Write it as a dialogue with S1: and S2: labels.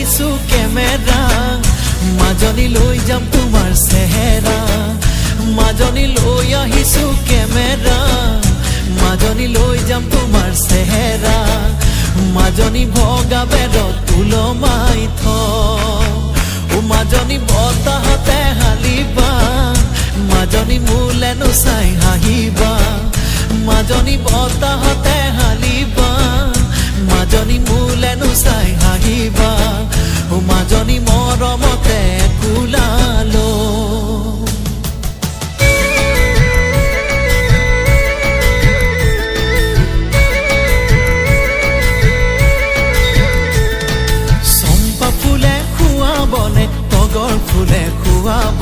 S1: আহিছো কেমেৰা মাজনী লৈ যাম তোমাৰ চেহেৰা মাজনী লৈ আহিছো কেমেৰা মাজনী লৈ যাম তোমাৰ চেহেৰা মাজনী ভগা বেৰত ওলমাই থ মাজনী বতাহতে হালিবা মাজনী মোলেনো চাই হাঁহিবা মাজনী বতাহতে হালিবা মাজনী মোলেনো চাই হাঁহিবা মাজনী মৰমতে কুলালো চম্পা ফুলে খুৱাবনে তগৰ ফুলে খুৱাব